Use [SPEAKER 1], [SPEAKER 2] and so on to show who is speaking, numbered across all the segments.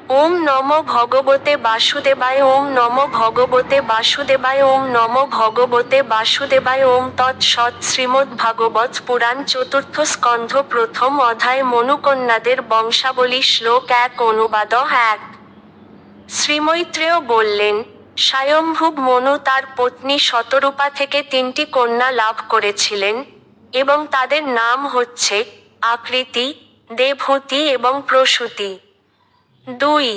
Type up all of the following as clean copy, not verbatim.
[SPEAKER 1] ওম নমো ভগবতে বাসুদেবায়। ওম নমো ভগবতে বাসুদেবায়। ওম নমো ভগবতে বাসুদেবায়। ওম তৎসৎ। শ্রীমদ্ভাগবত পুরাণ চতুর্থ স্কন্ধ প্রথম অধ্যায় মনুকন্যাদের বংশাবলী শ্লোক 1 অনুবাদ 1। শ্রীমৈত্রেয় বললেন, স্বয়ম্ভুব মনু তার পত্নী শতরূপা থেকে 3টি কন্যা লাভ করেছিলেন, এবং তাদের নাম হচ্ছে আকৃতি, দেবহূতি এবং প্রসূতি। 2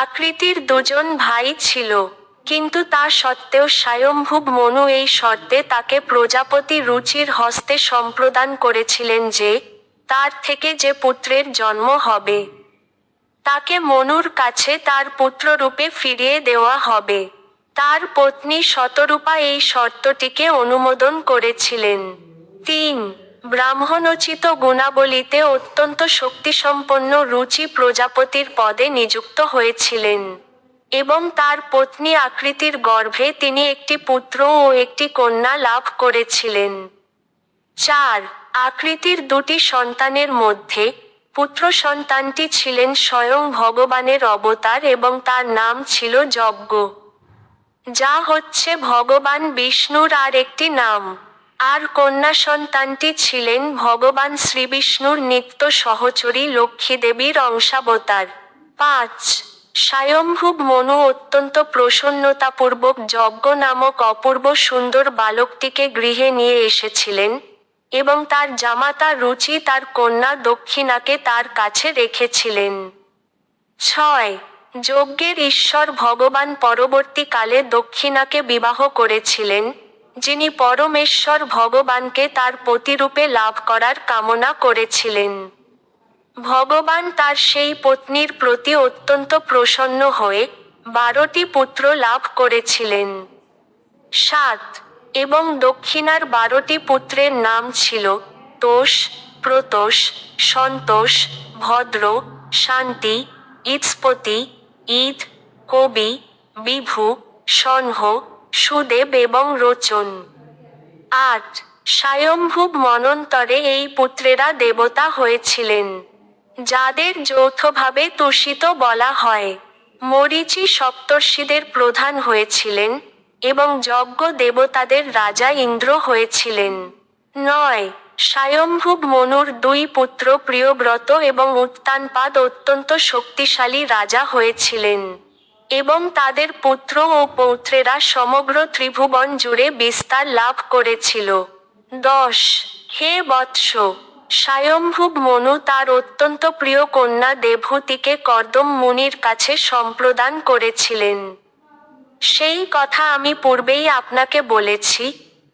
[SPEAKER 1] আকৃতির 2জন ভাই ছিল, কিন্তু তা সত্ত্বেও স্বয়ম্ভুব মনু এই শর্তে তাকে প্রজাপতি রুচির হস্তে সম্প্রদান করেছিলেন যে, তার থেকে যে পুত্রের জন্ম হবে, তাকে মনুর কাছে তার পুত্ররূপে ফিরিয়ে দেওয়া হবে। তার পত্নী শতরূপা এই শর্তটিকে অনুমোদন করেছিলেন। 3 ব্রাহ্মণোচিত গুণাবলীতে অত্যন্ত শক্তিসম্পন্ন রুচি প্রজাপতির পদে নিযুক্ত হয়েছিলেন, এবং তার পত্নী আকৃতির গর্ভে তিনি একটি পুত্র ও একটি কন্যা লাভ করেছিলেন। 4 আকৃতির 2টি সন্তানের মধ্যে পুত্র সন্তানটি ছিলেন স্বয়ং ভগবানের অবতার এবং তার নাম ছিল যজ্ঞ, যা হচ্ছে ভগবান বিষ্ণুর আর একটি নাম। আর কন্যা সন্তানটি ছিলেন ভগবান শ্রীবিষ্ণুর নিত্য সহচরী লক্ষ্মীদেবীর অংশাবতার। 5 স্বয়ম্ভুব মনু অত্যন্ত প্রসন্নতাপূর্বক যজ্ঞ নামক অপূর্ব সুন্দর বালকটিকে গৃহে নিয়ে এসেছিলেন, এবং তার জামাতা রুচি তার কন্যা দক্ষিণাকে তার কাছে রেখেছিলেন। 6 যজ্ঞের ঈশ্বর ভগবান পরবর্তীকালে দক্ষিণাকে বিবাহ করেছিলেন, যিনি পরমেশ্বর ভগবানকে তার পতিরূপে লাভ করার কামনা করেছিলেন। ভগবান তার সেই পত্নীর প্রতি অত্যন্ত প্রসন্ন হয়ে 12টি পুত্র লাভ করেছিলেন। 7 এবং দক্ষিণার 12টি পুত্রের নাম ছিল তোষ, প্রতোষ, সন্তোষ, ভদ্র, শান্তি, ইৎস্পতি, ঈদ, কবি, বিভু, সন্হ, সুদেব এবং রোচন। 8 স্বয়ম্ভুব মন্বন্তরে এই পুত্রেরা দেবতা হয়েছিলেন, যাদের যৌথভাবে তুষিত বলা হয়। মরীচি সপ্তর্ষিদের প্রধান হয়েছিলেন, এবং যজ্ঞ দেবতাদের রাজা ইন্দ্র হয়েছিলেন। 9 স্বয়ম্ভুব মনুর 2 পুত্র প্রিয়ব্রত এবং উত্তানপাদ অত্যন্ত শক্তিশালী রাজা হয়েছিলেন, এবং তাদের পুত্র ও পৌত্রেরা সমগ্র ত্রিভুবন জুড়ে বিস্তার লাভ করেছিল। 10 হে বৎস, স্বয়ম্ভুব মনু তার অত্যন্ত প্রিয় কন্যা দেবহূতিকে কর্দম মুনির কাছে সম্প্রদান করেছিলেন। সেই কথা আমি পূর্বেই আপনাকে বলেছি,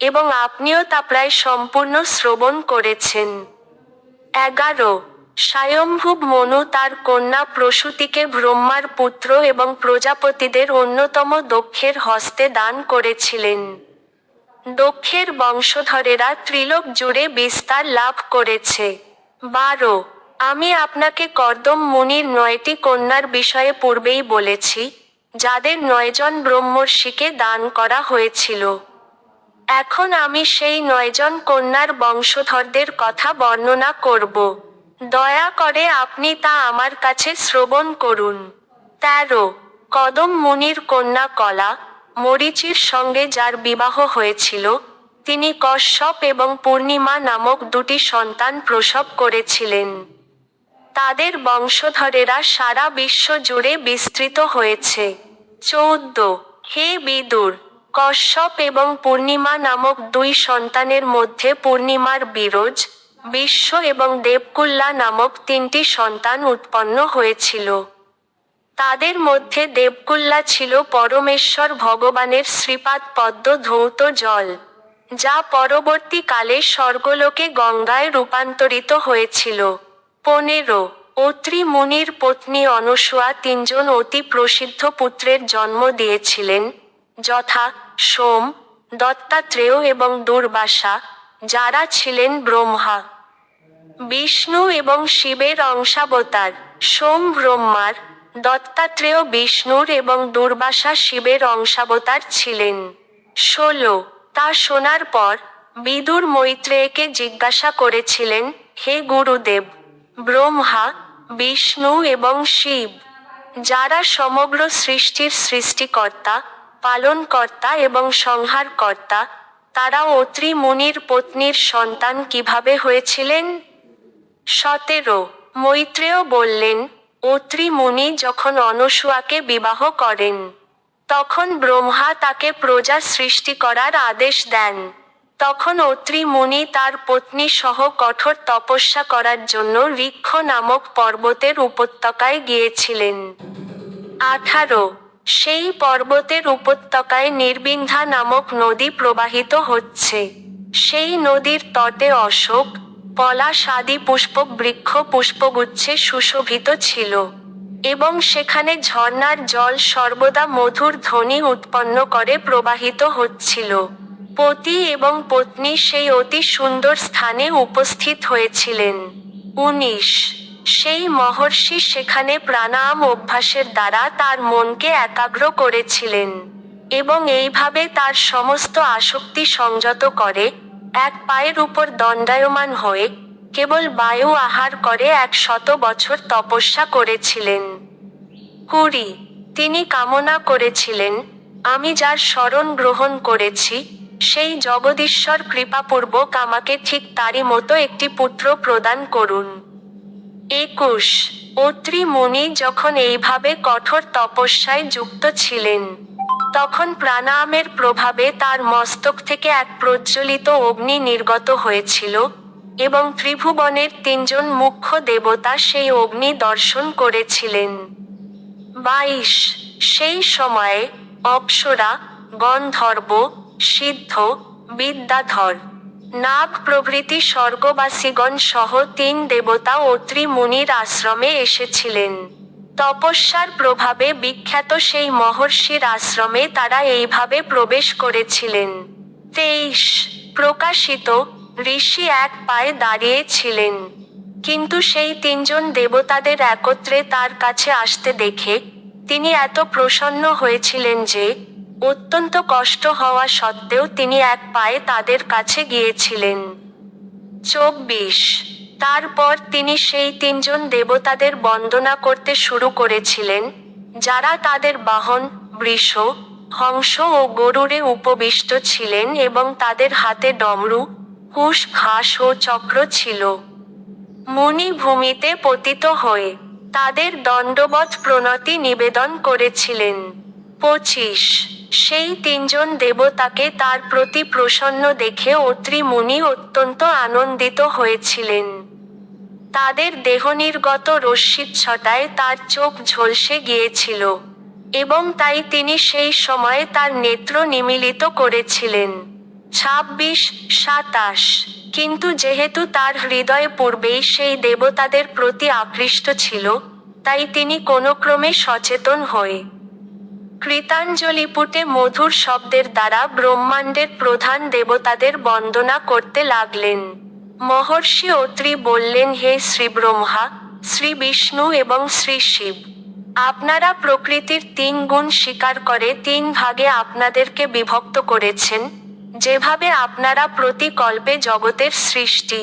[SPEAKER 1] এবং আপনিও তা প্রায় সম্পূর্ণ শ্রবণ করেছেন। 11 স্বয়ম্ভুব মনু তার কন্যা প্রসূতিকে ব্রহ্মার পুত্র এবং প্রজাপতিদের অন্যতম দক্ষের হস্তে দান করেছিলেন। দক্ষের বংশধরেরা ত্রিলোক জুড়ে বিস্তার লাভ করেছে। 12 আমি আপনাকে কর্দম মুনির 9টি কন্যার বিষয়ে পূর্বেই বলেছি, যাদের 9 জন ব্রহ্মর্ষিকে দান করা হয়েছিল। এখন আমি সেই 9 জন কন্যার বংশধরদের কথা বর্ণনা করব। দয়া করে আপনি তা আমার কাছে শ্রবণ করুন। 13 কদম মুনির কন্যা কলা, মরীচির সঙ্গে যার বিবাহ হয়েছিল, তিনি কশ্যপ এবং পূর্ণিমা নামক 2টি সন্তান প্রসব করেছিলেন। তাদের বংশধরেরা সারা বিশ্ব জুড়ে বিস্তৃত হয়েছে। 14 হে বিদুর, কশ্যপ এবং পূর্ণিমা নামক 2 সন্তানের মধ্যে পূর্ণিমার বিরোজ, বিশ্ব এবং দেবকুল্লা নামক 3টি সন্তান উৎপন্ন হয়েছিল। তাদের মধ্যে দেবকুল্লা ছিল পরমেশ্বর ভগবানের শ্রীপাদ পদ্ম ধৌত জল, যা পরবর্তীকালে স্বর্গলোকে গঙ্গায় রূপান্তরিত হয়েছিল। 15 অত্রি মুনির পত্নী অনসূয়া 3 জন অতি প্রসিদ্ধ পুত্রের জন্ম দিয়েছিলেন, যথা সোম, দত্তাত্রেয় এবং দুর্বাসা, যারা ছিলেন ব্রহ্মা, বিষ্ণু এবং শিবের অংশাবতার। সোম ব্রহ্মার, দত্তাত্রেয় বিষ্ণুর এবং দুর্বাসা শিবের অংশাবতার ছিলেন। 16 তা শোনার পর বিদুর মৈত্রেয়কে জিজ্ঞাসা করেছিলেন, হে গুরুদেব, ব্রহ্মা, বিষ্ণু এবং শিব যারা সমগ্র সৃষ্টির সৃষ্টিকর্তা, পালনকর্তা এবং সংহারকর্তা, তারা অত্রি মুনির পত্নীর সন্তান কিভাবে হয়েছিলেন? 17 মৈত্রেয় বললেন, অত্রি মুনি যখন অনসূয়াকে বিবাহ করেন, তখন ব্রহ্মা তাকে প্রজা সৃষ্টি করার আদেশ দেন। তখন অত্রি মুনি তার পত্নী সহ কঠোর তপস্যা করার জন্য ঋক্ষ নামক পর্বতের উপত্যকায় গিয়েছিলেন। 18 সেই পর্বতের উপত্যকায় নির্বিন্ধা নামক নদী প্রবাহিত হচ্ছে। সেই নদীর তটে অশোক, পলাশ আদি পুষ্পক বৃক্ষ পুষ্পগুচ্ছে সুশোভিত ছিল, এবং সেখানে ঝর্ণার জল সর্বদা মধুর ধ্বনি উৎপন্ন করে প্রবাহিত হচ্ছিল। পতি এবং পত্নী সেই অতি সুন্দর স্থানে উপস্থিত হয়েছিলেন। 19 সেই মহর্ষি সেখানে প্রাণায়াম অভ্যাসের দ্বারা তার মনকে একাগ্র করেছিলেন, এবং এইভাবে তার সমস্ত আসক্তি সংযত করে এক পায়ের উপর দণ্ডায়মান হয়ে কেবল বায়ু আহার করে 100 বছর তপস্যা করেছিলেন। 20 তিনি কামনা করেছিলেন, আমি যার শরণ গ্রহণ করেছি, সেই জগদীশ্বর কৃপাপূর্বক আমাকে ঠিক তারই মতো একটি পুত্র প্রদান করুন। 21 অত্রি মুনি যখন এইভাবে কঠোর তপস্যায় যুক্ত ছিলেন, তখন প্রাণায়ামের প্রভাবে তার মস্তক থেকে এক প্রজ্বলিত অগ্নি নির্গত হয়েছিল, এবং ত্রিভুবনের 3 জন মুখ্য দেবতা সেই অগ্নি দর্শন করেছিলেন। 22 সেই সময়ে অপ্সরা, গন্ধর্ব, সিদ্ধ, বিদ্যাধর, নাগ প্রভৃতি স্বর্গবাসীগণ সহ 3 দেবতা অত্রি মুনির আশ্রমে এসেছিলেন। তপস্যার প্রভাবে বিখ্যাত সেই মহর্ষির আশ্রমে তারা এইভাবে প্রবেশ করেছিলেন। 23 প্রকাশিত ঋষি এক পায়ে দাঁড়িয়ে ছিলেন, কিন্তু সেই 3 জন দেবতাদের একত্রে তার কাছে আসতে দেখে তিনি এত প্রসন্ন হয়েছিলেন যে অত্যন্ত কষ্ট হওয়া সত্ত্বেও তিনি এক পায়ে তাদের কাছে গিয়েছিলেন। 24 তারপর তিনি সেই 3 জন দেবতাদের বন্দনা করতে শুরু করেছিলেন, যারা তাদের বাহন, বৃষ, হংস ও গরুরে উপবিষ্ট ছিলেন এবং তাদের হাতে ডমরু, কুশ ঘাস ও চক্র ছিল। মুনি ভূমিতে পতিত হয়ে তাদের দণ্ডবৎ প্রণতি নিবেদন করেছিলেন। 25 সেই 3 জন দেবতাকে তার প্রতি প্রসন্ন দেখে অত্রি মুনি অত্যন্ত আনন্দিত হয়েছিলেন। তাদের দেহনির্গত রশ্মিচ্ছটায় তার চোখ ঝলসে গিয়েছিল, এবং তাই তিনি সেই সময়ে তার নেত্র নিমীলিত করেছিলেন। 26-27 কিন্তু যেহেতু তার হৃদয়ে পূর্বেই সেই দেবতাদের প্রতি আকৃষ্ট ছিল, তাই তিনি কোনক্রমে সচেতন হয়ে কৃতাঞ্জলিপুটে মধুর শব্দের দ্বারা ব্রহ্মাণ্ডের প্রধান দেবতাদের বন্দনা করতে লাগলেন। মহর্ষি অত্রি বললেন, হে শ্রীব্রহ্মা, শ্রী বিষ্ণু এবং শ্রী শিব, আপনারা প্রকৃতির 3 গুণ স্বীকার করে 3 ভাগে আপনাদেরকে বিভক্ত করেছেন, যেভাবে আপনারা প্রতি কল্পে জগতের সৃষ্টি,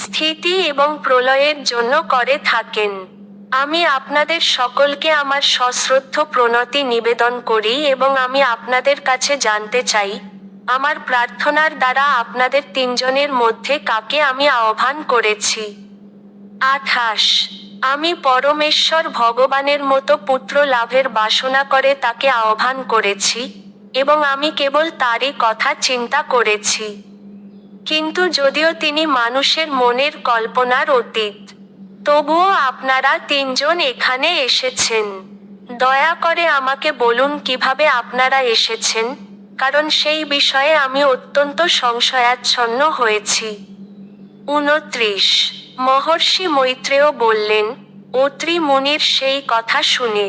[SPEAKER 1] স্থিতি এবং প্রলয়ের জন্য করে থাকেন। আমি আপনাদের সকলকে আমার সশ্রদ্ধ প্রণতি নিবেদন করি এবং আমি আপনাদের কাছে জানতে চাই, আমার প্রার্থনার দ্বারা আপনাদের 3 জনের মধ্যে কাকে আমি আহ্বান করেছি। 28 আমি পরমেশ্বর ভগবানের মতো পুত্র লাভের বাসনা করে তাকে আহ্বান করেছি, এবং আমি কেবল তারই কথা চিন্তা করেছি। কিন্তু যদিও তিনি মানুষের মনের কল্পনার অতীত, তবুও আপনারা 3 জন এখানে এসেছেন। দয়া করে আমাকে বলুন কিভাবে আপনারা এসেছেন, কারণ সেই বিষয়ে আমি অত্যন্ত সংশয়াচ্ছন্ন হয়েছি। 29 মহর্ষি মৈত্রেয় বললেন, অত্রি মুনির সেই কথা শুনে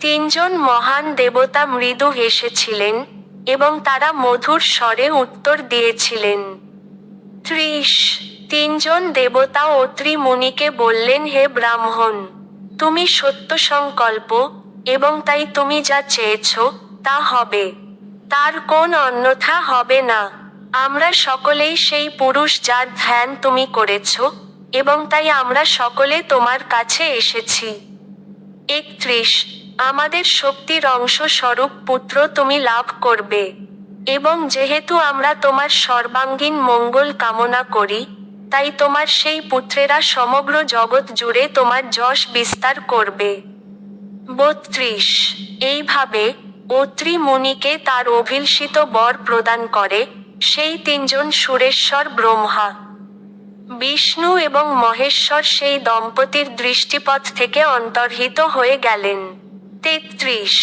[SPEAKER 1] 3 জন মহান দেবতা মৃদু হেসেছিলেন, এবং তারা মধুর স্বরে উত্তর দিয়েছিলেন। 30 3 জন দেবতা অত্রি মুনিকে বললেন, হে ব্রাহ্মণ, তুমি সত্য সংকল্প, এবং তাই তুমি যা চেয়েছ তা হবে, তার কোন অন্যথা হবে না। আমরা সকলেই সেই পুরুষ যার ধ্যান তুমি করেছ, এবং তাই আমরা সকলে তোমার কাছে এসেছি। 31 আমাদের শক্তির অংশ স্বরূপ পুত্র তুমি লাভ করবে। এবং যেহেতু আমরা তোমার সর্বাঙ্গীন মঙ্গল কামনা করি, তাই তোমার সেই পুত্রেরা সমগ্র জগৎ জুড়ে তোমার যশ বিস্তার করবে। 32 এইভাবে অত্রি মুনিকে তার অভিলষিত বর প্রদান করে সেই তিনজন সুরেশ্বর ব্রহ্মা, বিষ্ণু এবং মহেশ্বর সেই দম্পতির দৃষ্টিপথ থেকে অন্তর্হিত হয়ে গেলেন। 33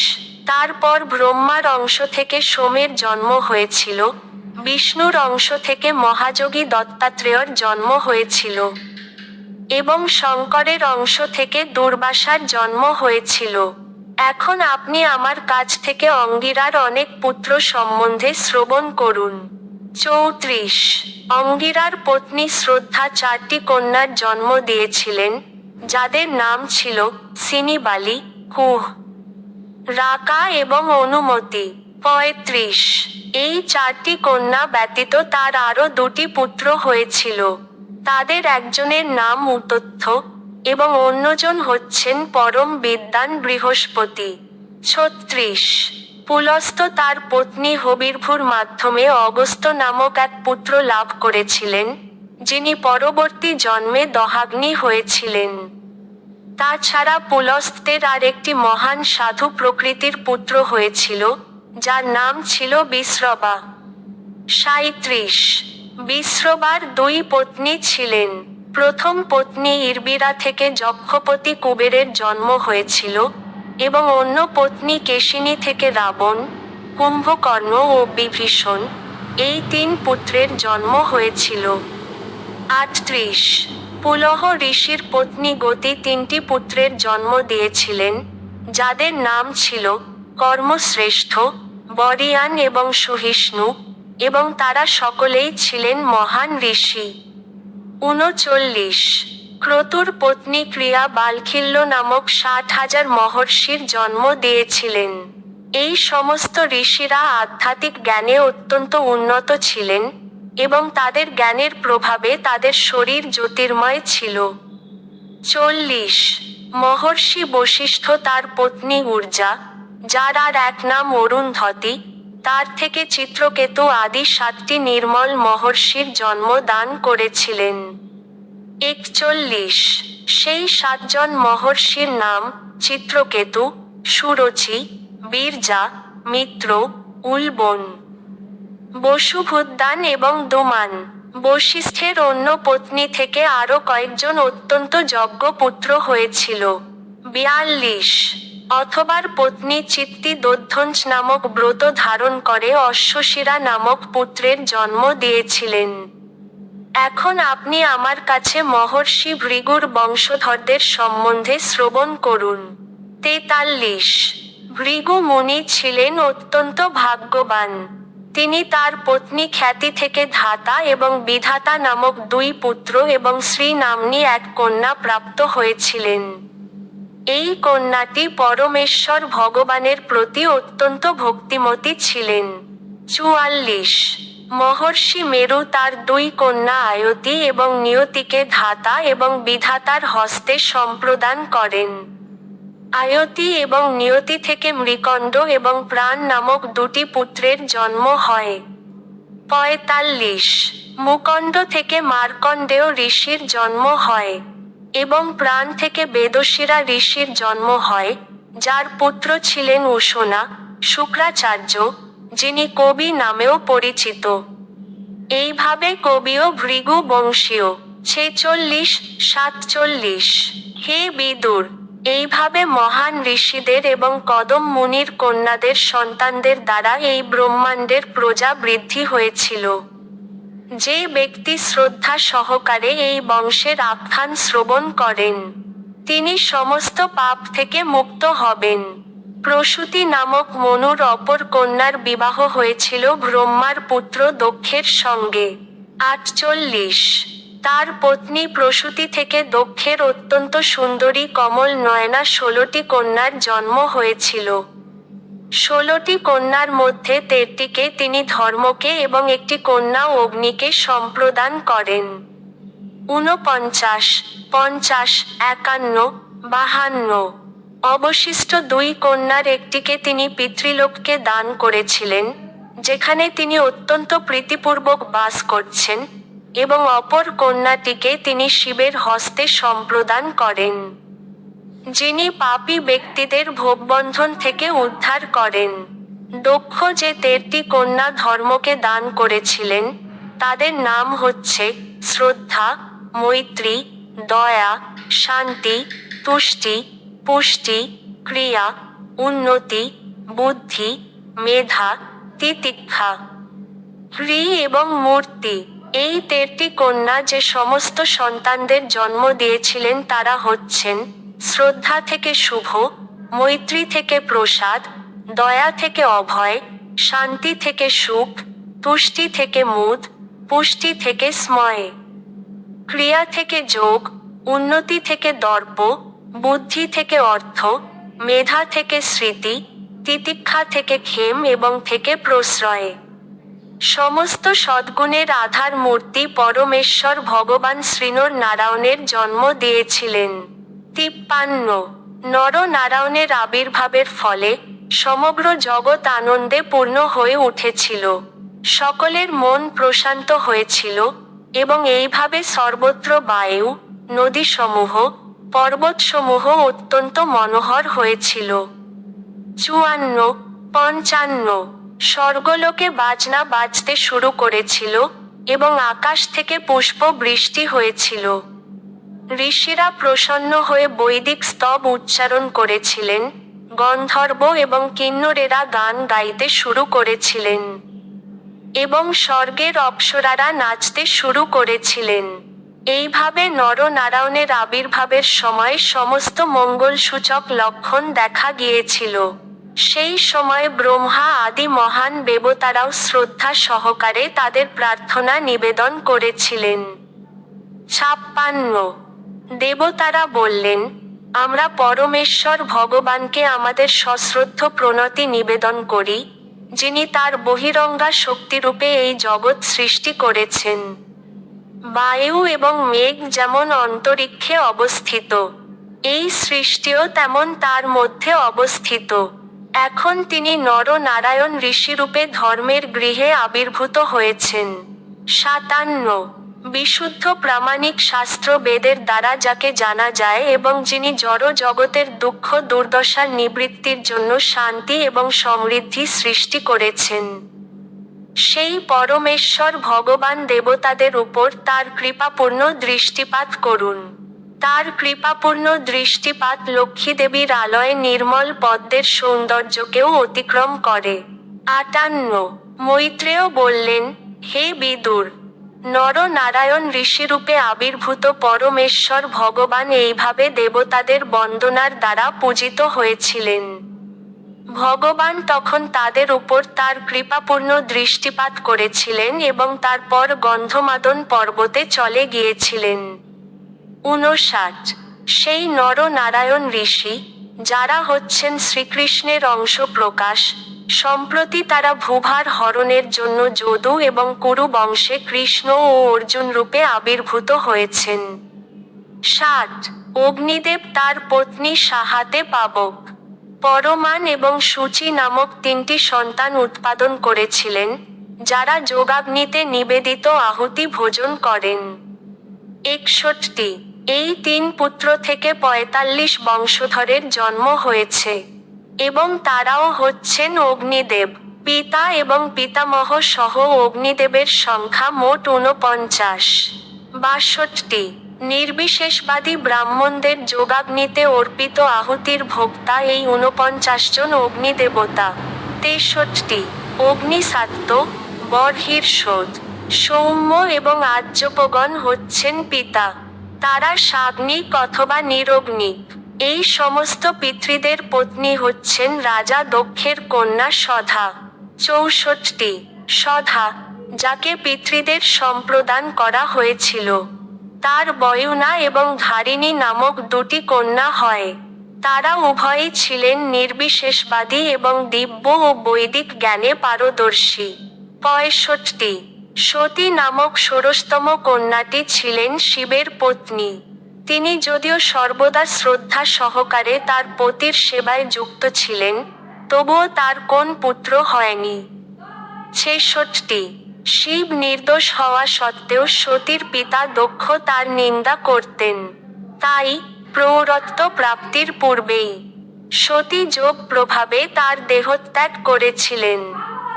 [SPEAKER 1] তারপর ব্রহ্মার অংশ থেকে সোমের জন্ম হয়েছিল, বিষ্ণুর অংশ থেকে মহাযোগী দত্তাত্রেয়র জন্ম হয়েছিল এবং শঙ্করের অংশ থেকে দুর্বাসার জন্ম হয়েছিল। এখন আপনি আমার কাছ থেকে অঙ্গিরার অনেক পুত্র সম্বন্ধে শ্রবণ করুন। 34 অঙ্গিরার পত্নী শ্রদ্ধা 4টি কন্যার জন্ম দিয়েছিলেন, যাদের নাম ছিল সিনিবালি, কুহ, রাকা এবং অনুমতি। 35 এই 4টি কন্যা ব্যতীত তার আরও 2টি পুত্র হয়েছিল। তাদের একজনের নাম উতথ্য এবং অন্যজন হচ্ছেন পরম বিদ্বান বৃহস্পতি। 36 পুলস্ত্য তার পত্নী হবির্ভুর মাধ্যমে অগস্ত্য নামক এক পুত্র লাভ করেছিলেন, যিনি পরবর্তী জন্মে দহাগ্নি হয়েছিলেন। তাছাড়া পুলস্ত্যের আর একটি মহান সাধু প্রকৃতির পুত্র হয়েছিল, যার নাম ছিল বিশ্রবা। 37 বিশ্রবার 2 পত্নী ছিলেন। প্রথম পত্নী ইরবিরা থেকে যক্ষপতি কুবেরের জন্ম হয়েছিল এবং অন্য পত্নী কেশিনী থেকে রাবণ, কুম্ভকর্ণ ও বিভীষণ, এই 3 পুত্রের জন্ম হয়েছিল। 38 পুলহ ঋষির পত্নী গতি 3টি পুত্রের জন্ম দিয়েছিলেন, যাদের নাম ছিল কর্মশ্রেষ্ঠ, বরিয়ান এবং সুহিষ্ণু, এবং তারা সকলেই ছিলেন মহান ঋষি। 39 ক্রতুর পত্নী ক্রিয়া বালখিল্য নামক 60,000 মহর্ষির জন্ম দিয়েছিলেন। এই সমস্ত ঋষিরা আধ্যাত্মিক জ্ঞানে অত্যন্ত উন্নত ছিলেন এবং তাদের জ্ঞানের প্রভাবে তাদের শরীর জ্যোতির্ময় ছিল। 40 মহর্ষি বশিষ্ঠ তার পত্নী ঊর্জা, যার আর এক নাম অরুন্ধতী, তার থেকে চিত্রকেতু আদি 7টি নির্মল মহর্ষির জন্ম দান করেছিলেন। 41 সেই 7 জন মহর্ষির নাম চিত্রকেতু, সুরুচি, বীরজা, মিত্র, উলবন, বসুভুদ্দান এবং দুমান। বশিষ্ঠের অন্য পত্নী থেকে আরও কয়েকজন অত্যন্ত যজ্ঞ পুত্র হয়েছিল। 42 অথবার পত্নী চিত্তি দধ্বঞ্জ নামক ব্রত ধারণ করে অশ্বশিরা নামক পুত্রের জন্ম দিয়েছিলেন। এখন আপনি আমার কাছে মহর্ষি ভৃগুর বংশধরদের সম্বন্ধে শ্রবণ করুন। 43 ভৃগু মুনি ছিলেন অত্যন্ত ভাগ্যবান। তিনি তার পত্নী খ্যাতি থেকে ধাতা এবং বিধাতা নামক 2 পুত্র এবং শ্রী নাম্নী এক কন্যা প্রাপ্ত হয়েছিলেন। এই কন্যাটি পরমেশ্বর ভগবানের প্রতি অত্যন্ত ভক্তিমতী ছিলেন। 44 মহর্ষি মেরু তার 2 কন্যা আয়তি এবং নিয়তিকে ধাতা এবং বিধাতার হস্তে সম্প্রদান করেন। আয়তি এবং নিয়তি থেকে মৃকণ্ড এবং প্রাণ নামক 2টি পুত্রের জন্ম হয়। 45 মুকণ্ড থেকে মার্কণ্ডেয় ঋষির জন্ম হয় এবং প্রাণ থেকে বেদশিরা ঋষির জন্ম হয়, যার পুত্র ছিলেন উশনা, শুক্রাচার্য, যিনি কবি নামেও পরিচিত। এইভাবে কবিও ভৃগু বংশীয়। 46 47 হে বিদুর, এইভাবে মহান ঋষিদের এবং কদম মুনির কন্যাদের সন্তানদের দ্বারা এই ব্রহ্মাণ্ডের প্রজা বৃদ্ধি হয়েছিল। যে ব্যক্তি শ্রদ্ধা সহকারে এই বংশের আখ্যান শ্রবণ করেন, তিনি সমস্ত পাপ থেকে মুক্ত হবেন। প্রসূতি নামক মনুর অপর কন্যার বিবাহ হয়েছিল ব্রহ্মার পুত্র দক্ষের সঙ্গে। 48 তার পত্নী প্রসূতি থেকে দক্ষের অত্যন্ত সুন্দরী কমল নয়না 16টি কন্যার জন্ম হয়েছিল। 16টি কন্যার মধ্যে 13টিকে তিনি ধর্মকে এবং একটি কন্যা অগ্নিকে সম্প্রদান করেন। 49 50 51 52 অবশিষ্ট 2 কন্যার একটিকে তিনি পিতৃলোককে দান করেছিলেন, যেখানে তিনি অত্যন্ত প্রীতিপূর্বক বাস করছেন, এবং অপর কন্যাটিকে তিনি শিবের হস্তে সম্প্রদান করেন, যিনি পাপী ব্যক্তিদের ভোগবন্ধন থেকে উদ্ধার করেন। দক্ষ যে 13টি কন্যা ধর্মকে দান করেছিলেন, তাদের নাম হচ্ছে শ্রদ্ধা, মৈত্রী, দয়া, শান্তি, তুষ্টি, পুষ্টি, ক্রিয়া, উন্নতি, বুদ্ধি, মেধা, তিতিক্ষা, ক্রি এবং মূর্তি। এই 13টি কন্যা যে সমস্ত সন্তানদের জন্ম দিয়েছিলেন তারা হচ্ছেন শ্রদ্ধা থেকে শুভ, মৈত্রী থেকে প্রসাদ, দয়া থেকে অভয়, শান্তি থেকে সুখ, তুষ্টি থেকে মুদ, পুষ্টি থেকে স্ময়, ক্রিয়া থেকে যোগ, উন্নতি থেকে দর্প, বুদ্ধি থেকে অর্থ, মেধা থেকে স্মৃতি, তিতিক্ষা থেকে ক্ষেম এবং থেকে প্রশ্রয়। সমস্ত সদ্গুণের আধার মূর্তি পরমেশ্বর ভগবান শ্রীনর নারায়ণের জন্ম দিয়েছিলেন। 53 নর নারায়ণের আবির্ভাবের ফলে সমগ্র জগৎ আনন্দে পূর্ণ হয়ে উঠেছিল। সকলের মন প্রশান্ত হয়েছিল, এবং এইভাবে সর্বত্র বায়ু, নদীসমূহ, পর্বতসমূহ অত্যন্ত মনোহর হয়েছিল। 54 55 স্বর্গলোকে বাজনা বাজতে শুরু করেছিল, এবং আকাশ থেকে পুষ্প বৃষ্টি হয়েছিল। ঋষিরা প্রসন্ন হয়ে বৈদিক স্তব উচ্চারণ করেছিলেন, গন্ধর্ব এবং কিন্নরেরা গান গাইতে শুরু করেছিলেন, এবং স্বর্গের অপ্সরারা নাচতে শুরু করেছিলেন। এইভাবে নরনারায়ণের আবির্ভাবের সময় সমস্ত মঙ্গলসূচক লক্ষণ দেখা গিয়েছিল। সেই সময় ব্রহ্মা আদি মহান দেবতারাও শ্রদ্ধা সহকারে তাদের প্রার্থনা নিবেদন করেছিলেন। 56 দেবতারা বললেন, আমরা পরমেশ্বর ভগবানকে আমাদের সশ্রদ্ধ প্রণতি নিবেদন করি, যিনি তার বহিরঙ্গা শক্তিরূপে এই জগৎ সৃষ্টি করেছেন। বায়ু এবং মেঘ যেমন অন্তরিক্ষে অবস্থিত, এই সৃষ্টিও তেমন তার মধ্যে অবস্থিত। এখন তিনি নর-নারায়ণ ঋষিরূপে ধর্মের গৃহে আবির্ভূত হয়েছেন। 57 বিশুদ্ধ প্রামাণিক শাস্ত্র বেদের দ্বারা যাকে জানা যায় এবং যিনি জড় জগতের দুঃখ দুর্দশার নিবৃত্তির জন্য শান্তি এবং সমৃদ্ধি সৃষ্টি করেছেন, সেই পরমেশ্বর ভগবান দেবতাদের উপর তার কৃপাপূর্ণ দৃষ্টিপাত করুন। তার কৃপাপূর্ণ দৃষ্টিপাত লক্ষ্মী দেবীর আলয়ে নির্মল পদ্মের সৌন্দর্যকেও অতিক্রম করে। 58 মৈত্রেয় বললেন, হে বিদুর, নর-নারায়ণ ঋষিরূপে আবির্ভূত পরমেশ্বর ভগবান এইভাবে দেবতাদের বন্দনার দ্বারা পূজিত হয়েছিলেন। ভগবান তখন তাদের উপর তার কৃপাপূর্ণ দৃষ্টিপাত করেছিলেন এবং তারপর গন্ধমাদন পর্বতে চলে গিয়েছিলেন। 59 সেই নর-নারায়ণ ঋষি, যারা হচ্ছেন শ্রীকৃষ্ণের অংশ প্রকাশ, সম্প্রতি তারা ভূভার হরণের জন্য যদু এবং কুরু বংশে কৃষ্ণ ও অর্জুন রূপে আবির্ভূত হয়েছেন। 60 অগ্নিদেব তার পত্নী সাহাতে পাবক, পরমান এবং সূচি নামক 3টি সন্তান উৎপাদন করেছিলেন, যারা যোগাগ্নিতে নিবেদিত আহুতি ভোজন করেন। 61 এই 3 পুত্র থেকে 45 বংশধরের জন্ম হয়েছে, এবং তারাও হচ্ছেন অগ্নিদেব, পিতা এবং পিতামহ সহ অগ্নিদেবের সংখ্যা মোট 49। 62 নির্বিশেষবাদী ব্রাহ্মণদের যোগাগ্নিতে অর্পিত আহুতির ভোক্তা এই 49 জন অগ্নিদেবতা। 63 অগ্নিসাত্ত্ব, বর্হিষোদ, সৌম্য এবং আজ্যপগণ হচ্ছেন পিতা, তারা সাগ্নিক অথবা নিরগ্নিক। এই সমস্ত পিতৃদের পত্নী হচ্ছেন রাজা দক্ষের কন্যা সধা। 64 সধা, যাকে পিতৃদের সম্প্রদান করা হয়েছিল, তার বয়ুনা এবং ধারিণী নামক 2টি কন্যা হয়। তারা উভয়ই ছিলেন নির্বিশেষবাদী এবং দিব্য ও বৈদিক জ্ঞানে পারদর্শী। 65 সতী নামক ষোড়শতম কন্যাটি ছিলেন শিবের পত্নী। তিনি যদিও সর্বদা শ্রদ্ধা সহকারে তার পতির সেবায় যুক্ত ছিলেন, তবুও তার কোন পুত্র হয়নি। ৬৬ শিব নির্দোষ হওয়া সত্ত্বেও সতীর পিতা দক্ষ তার নিন্দা করতেন। তাই প্রৌরত্ব প্রাপ্তির পূর্বেই সতী যোগ প্রভাবে তার দেহত্যাগ করেছিলেন।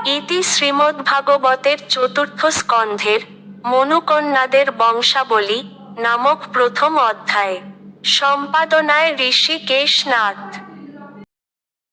[SPEAKER 1] ইতি শ্রীমদ্ভাগবতের চতুর্থ স্কন্ধের মনুকন্যাদের বংশাবলী নামক প্রথম অধ্যায়। সম্পাদনায় ঋষিকেশ নাথ।